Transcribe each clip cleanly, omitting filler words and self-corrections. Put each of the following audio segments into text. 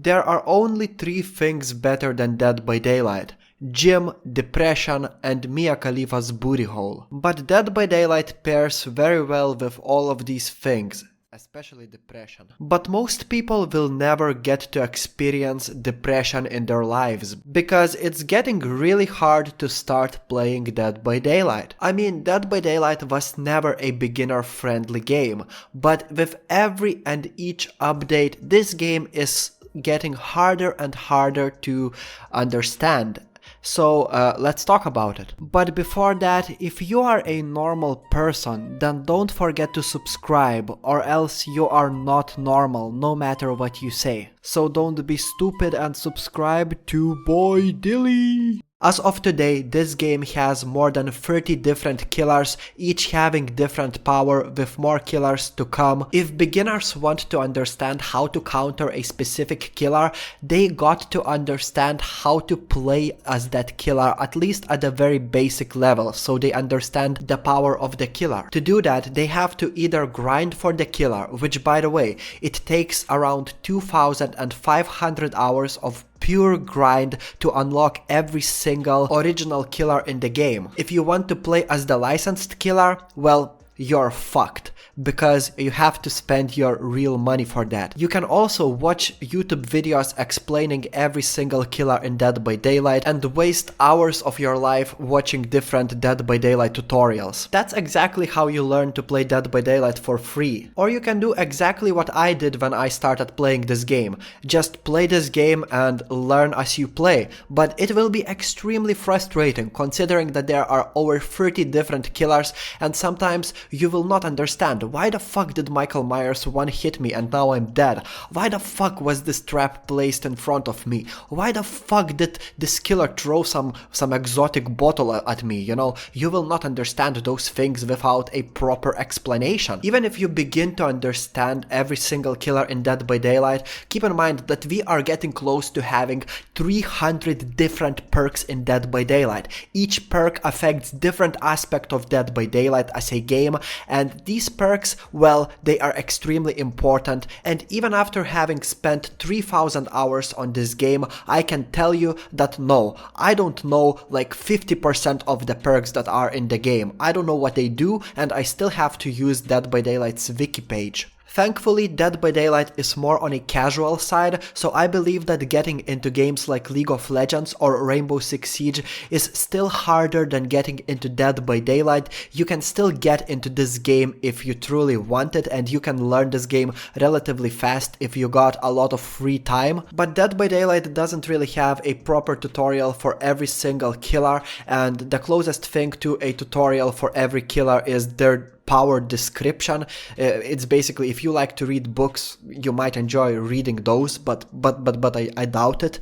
There are only 3 things better than Dead by Daylight: gym, depression, and Mia Khalifa's booty hole. But Dead by Daylight pairs very well with all of these things, especially depression. But most people will never get to experience depression in their lives, because it's getting really hard to start playing Dead by Daylight. I mean, Dead by Daylight was never a beginner-friendly game, but with every and each update, this game is getting harder and harder to understand. So let's talk about it. But before that, if you are a normal person, then don't forget to subscribe, or else you are not normal, no matter what you say. So don't be stupid and subscribe to Boy Dilly. As of today, this game has more than 30 different killers, each having different power, with more killers to come. If beginners want to understand how to counter a specific killer, they got to understand how to play as that killer, at least at a very basic level, so they understand the power of the killer. To do that, they have to either grind for the killer, which, by the way, it takes around 2,500 hours of pure grind to unlock every single original killer in the game. If you want to play as the licensed killer, well, you're fucked, because you have to spend your real money for that. You can also watch YouTube videos explaining every single killer in Dead by Daylight and waste hours of your life watching different Dead by Daylight tutorials. That's exactly how you learn to play Dead by Daylight for free. Or you can do exactly what I did when I started playing this game. Just play this game and learn as you play. But it will be extremely frustrating, considering that there are over 30 different killers, and sometimes you will not understand, why the fuck did Michael Myers one hit me and now I'm dead? Why the fuck was this trap placed in front of me? Why the fuck did this killer throw some exotic bottle at me? You know, you will not understand those things without a proper explanation. Even if you begin to understand every single killer in Dead by Daylight, keep in mind that we are getting close to having 300 different perks in Dead by Daylight. Each perk affects different aspect of Dead by Daylight as a game, and these perks, well, they are extremely important, and even after having spent 3,000 hours on this game, I can tell you that no, I don't know like 50% of the perks that are in the game. I don't know what they do, and I still have to use Dead by Daylight's wiki page. Thankfully, Dead by Daylight is more on a casual side, so I believe that getting into games like League of Legends or Rainbow Six Siege is still harder than getting into Dead by Daylight. You can still get into this game if you truly want it, and you can learn this game relatively fast if you got a lot of free time. But Dead by Daylight doesn't really have a proper tutorial for every single killer, and the closest thing to a tutorial for every killer is their power description. It's basically, if you like to read books, you might enjoy reading those, but I doubt it.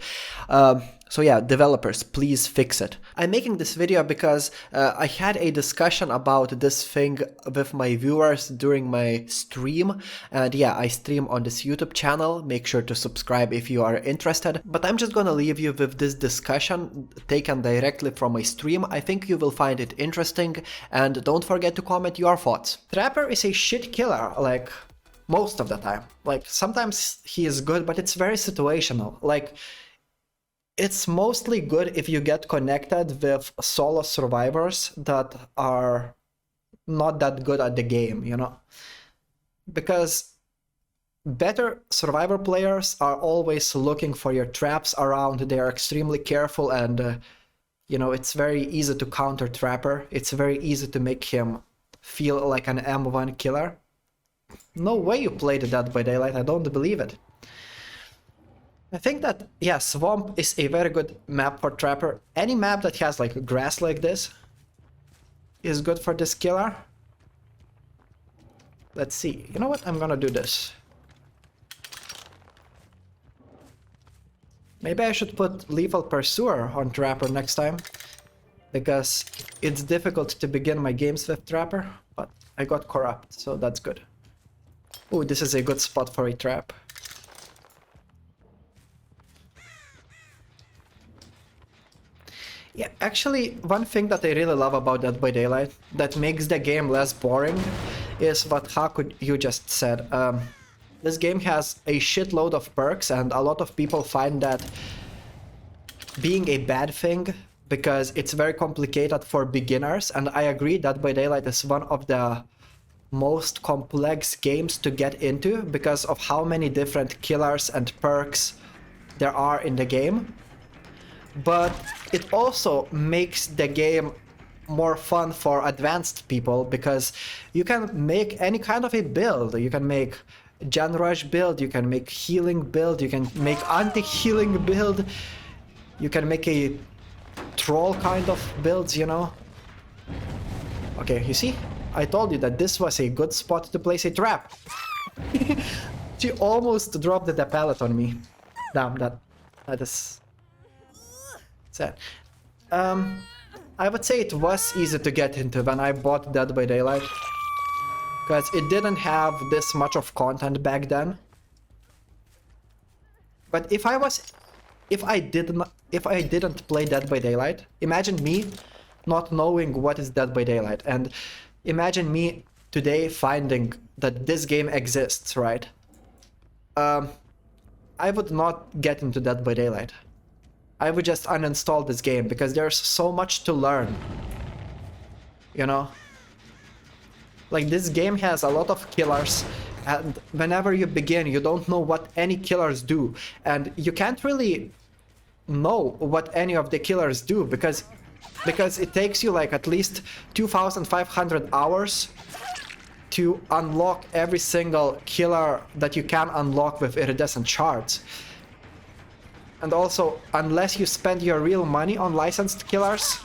So yeah, developers, please fix it. I'm making this video because I had a discussion about this thing with my viewers during my stream, and yeah, I stream on this YouTube channel. Make sure to subscribe if you are interested. But I'm just gonna leave you with this discussion taken directly from my stream. I think you will find it interesting, and don't forget to comment your thoughts. Trapper is a shit killer, like, most of the time. Like, sometimes he is good, but it's very situational. Like, it's mostly good if you get connected with solo survivors that are not that good at the game, you know? Because better survivor players are always looking for your traps around. They are extremely careful, and you know, it's very easy to counter Trapper. It's very easy to make him feel like an M1 killer. No way you played Dead by Daylight, I don't believe it. I think that, yeah, Swamp is a very good map for Trapper. Any map that has like grass like this is good for this killer. Let's see. You know what? I'm gonna do this. Maybe I should put Lethal Pursuer on Trapper next time, because it's difficult to begin my games with Trapper, but I got Corrupt, so that's good. Ooh, this is a good spot for a trap. Yeah, actually, one thing that I really love about Dead by Daylight that makes the game less boring is what Haku you just said. This game has a shitload of perks, and a lot of people find that being a bad thing because it's very complicated for beginners, and I agree that Dead by Daylight is one of the most complex games to get into because of how many different killers and perks there are in the game. But it also makes the game more fun for advanced people because you can make any kind of a build. You can make gen rush build, you can make healing build, you can make anti-healing build, you can make a troll kind of builds, you know? Okay, you see? I told you that this was a good spot to place a trap. She almost dropped the pallet on me. Damn, that is sad. I would say it was easy to get into when I bought Dead by Daylight, because it didn't have this much of content back then. But if I didn't play Dead by Daylight, imagine me not knowing what is Dead by Daylight, and imagine me today finding that this game exists, right? I would not get into Dead by Daylight. I would just uninstall this game because there's so much to learn. You know? Like, this game has a lot of killers, and whenever you begin, you don't know what any killers do. And you can't really know what any of the killers do because it takes you like at least 2,500 hours to unlock every single killer that you can unlock with iridescent shards. And also, unless you spend your real money on licensed killers,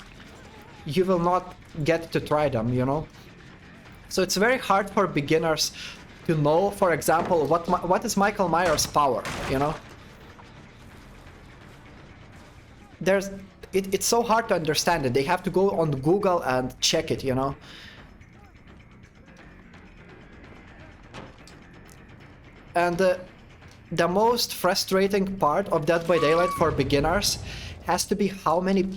you will not get to try them, you know? So it's very hard for beginners to know, for example, what is Michael Myers' power, you know? It's so hard to understand it. They have to go on Google and check it, you know? And the most frustrating part of Dead by Daylight for beginners has to be how many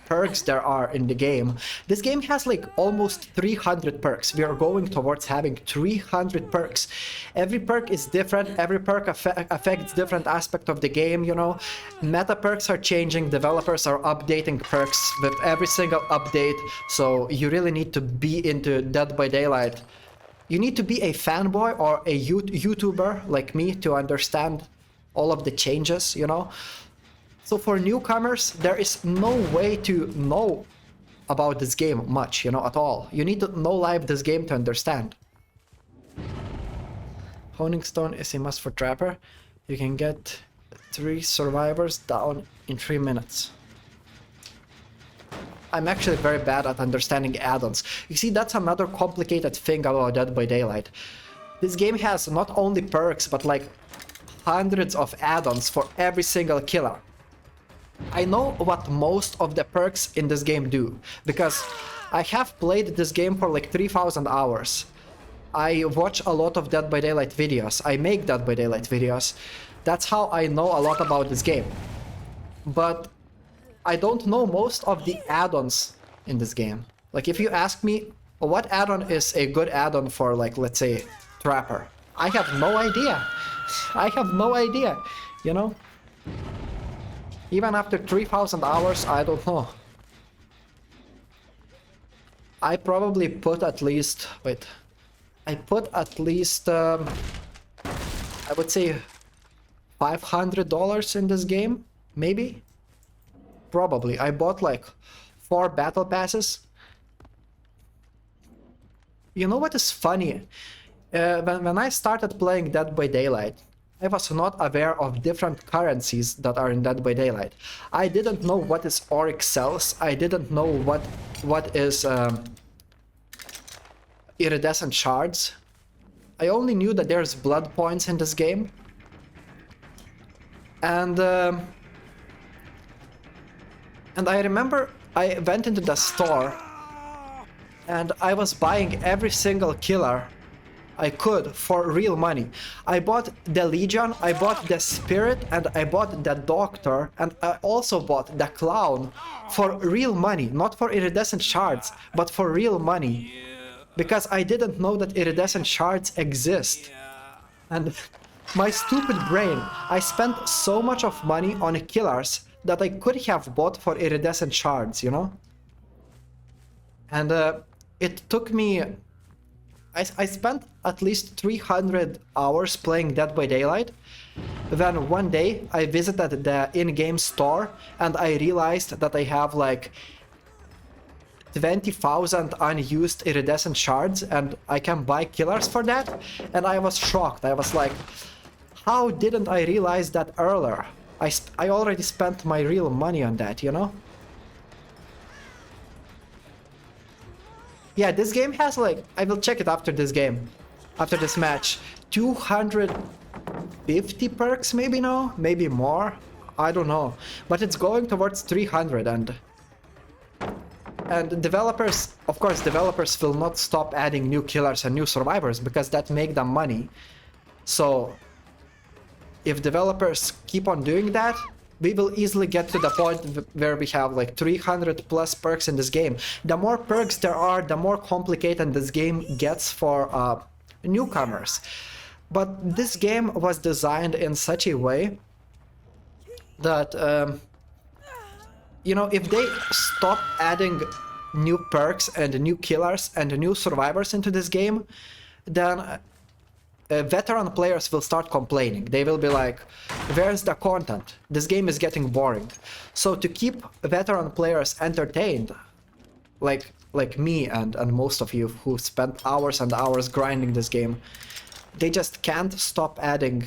perks there are in the game. This game has like almost 300 perks. We are going towards having 300 perks. Every perk is different. Every perk affects different aspect of the game, you know. Meta perks are changing. Developers are updating perks with every single update. So you really need to be into Dead by Daylight. You need to be a fanboy or a YouTuber like me to understand all of the changes, you know? So for newcomers, there is no way to know about this game much, you know, at all. You need to know live this game to understand. Honing Stone is a must for Trapper. You can get 3 survivors down in 3 minutes. I'm actually very bad at understanding add-ons. You see, that's another complicated thing about Dead by Daylight. This game has not only perks, but like hundreds of add-ons for every single killer. I know what most of the perks in this game do, because I have played this game for like 3,000 hours. I watch a lot of Dead by Daylight videos. I make Dead by Daylight videos. That's how I know a lot about this game. But I don't know most of the add-ons in this game. Like, if you ask me what add-on is a good add-on for, like, let's say, Trapper, I have no idea. I have no idea, you know? Even after 3,000 hours, I don't know. I probably put at least... Wait. I put at least... I would say $500 in this game, maybe? Probably. I bought like 4 battle passes. You know what is funny? When I started playing Dead by Daylight, I was not aware of different currencies that are in Dead by Daylight. I didn't know what is auric cells. I didn't know what is iridescent shards. I only knew that there's blood points in this game. And I remember I went into the store and I was buying every single killer I could for real money. I bought the Legion, I bought the Spirit, and I bought the Doctor, and I also bought the Clown for real money, not for iridescent shards, but for real money. Because I didn't know that iridescent shards exist. And My stupid brain. I spent so much of money on killers that I could have bought for iridescent shards, you know? And it took me... I spent at least 300 hours playing Dead by Daylight. Then one day I visited the in-game store and I realized that I have like 20,000 unused iridescent shards and I can buy killers for that. And I was shocked. I was like, how didn't I realize that earlier? I already spent my real money on that, you know? Yeah, this game has like, I will check it after this game, after this match, 250 perks maybe now, maybe more, I don't know, but it's going towards 300 and developers, of course, developers will not stop adding new killers and new survivors because that make them money. So if developers keep on doing that, we will easily get to the point where we have like 300 plus perks in this game. The more perks there are, the more complicated this game gets for newcomers. But this game was designed in such a way that, you know, if they stop adding new perks and new killers and new survivors into this game, then veteran players will start complaining. They will be like, where's the content? This game is getting boring. So to keep veteran players entertained, like me and most of you who spent hours and hours grinding this game, they just can't stop adding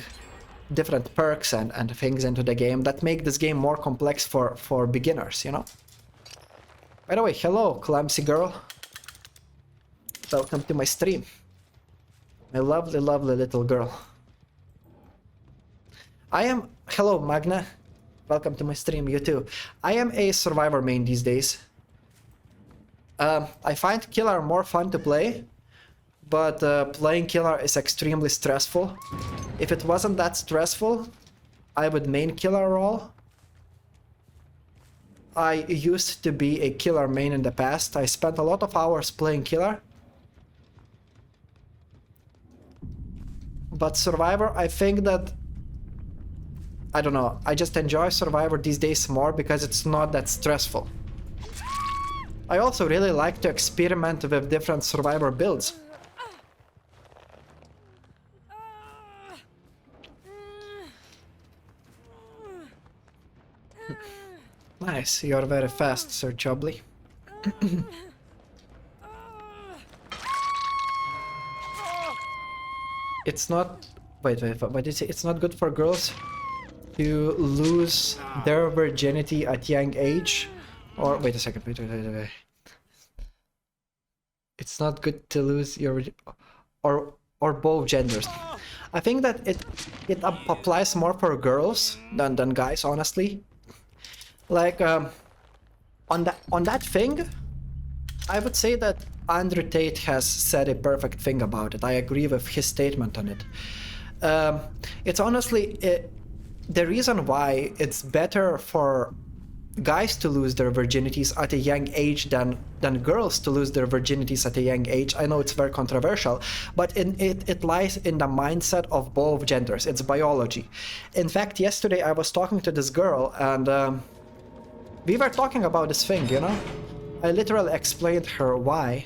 different perks and things into the game that make this game more complex for beginners, you know? By the way, hello, clumsy girl. Welcome to my stream. My lovely, lovely little girl. Hello, Magna. Welcome to my stream, you too. I am a survivor main these days. I find killer more fun to play, but playing killer is extremely stressful. If it wasn't that stressful, I would main killer role. I used to be a killer main in the past. I spent a lot of hours playing killer. But Survivor, I think that, I don't know, I just enjoy Survivor these days more because it's not that stressful. I also really like to experiment with different Survivor builds. Nice, you're very fast, Sir Chubbly. It's not... Wait, what did you say? It's not good for girls to lose their virginity at young age? Or, wait a second, wait. It's not good to lose your... Or both genders. I think that it applies more for girls than guys, honestly. Like, on that thing, I would say that Andrew Tate has said a perfect thing about it. I agree with his statement on it. It's honestly the reason why it's better for guys to lose their virginities at a young age than girls to lose their virginities at a young age. I know it's very controversial, but it lies in the mindset of both genders. It's biology. In fact, yesterday I was talking to this girl and we were talking about this thing, you know? I literally explained her why.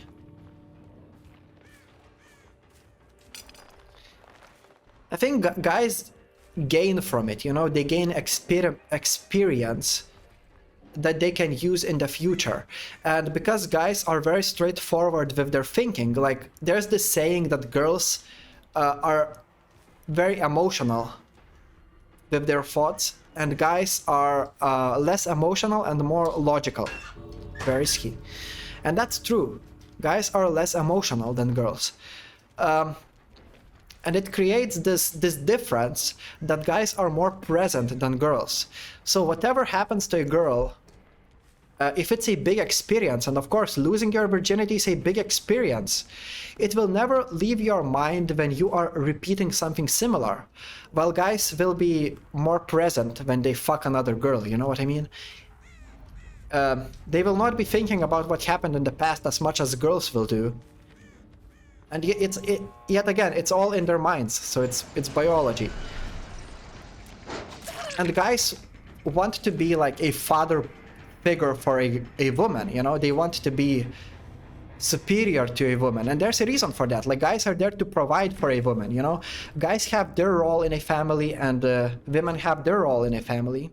I think guys gain from it, you know? They gain experience that they can use in the future. And because guys are very straightforward with their thinking, like there's this saying that girls are very emotional with their thoughts and guys are less emotional and more logical. Very ski. And that's true. Guys are less emotional than girls. And it creates this difference that guys are more present than girls. So whatever happens to a girl, if it's a big experience, and of course losing your virginity is a big experience, it will never leave your mind when you are repeating something similar. While guys will be more present when they fuck another girl, you know what I mean? They will not be thinking about what happened in the past as much as girls will do. And yet again, it's all in their minds, so it's biology. And guys want to be like a father figure for a woman, you know? They want to be superior to a woman, and there's a reason for that. Like, guys are there to provide for a woman, you know? Guys have their role in a family, and women have their role in a family.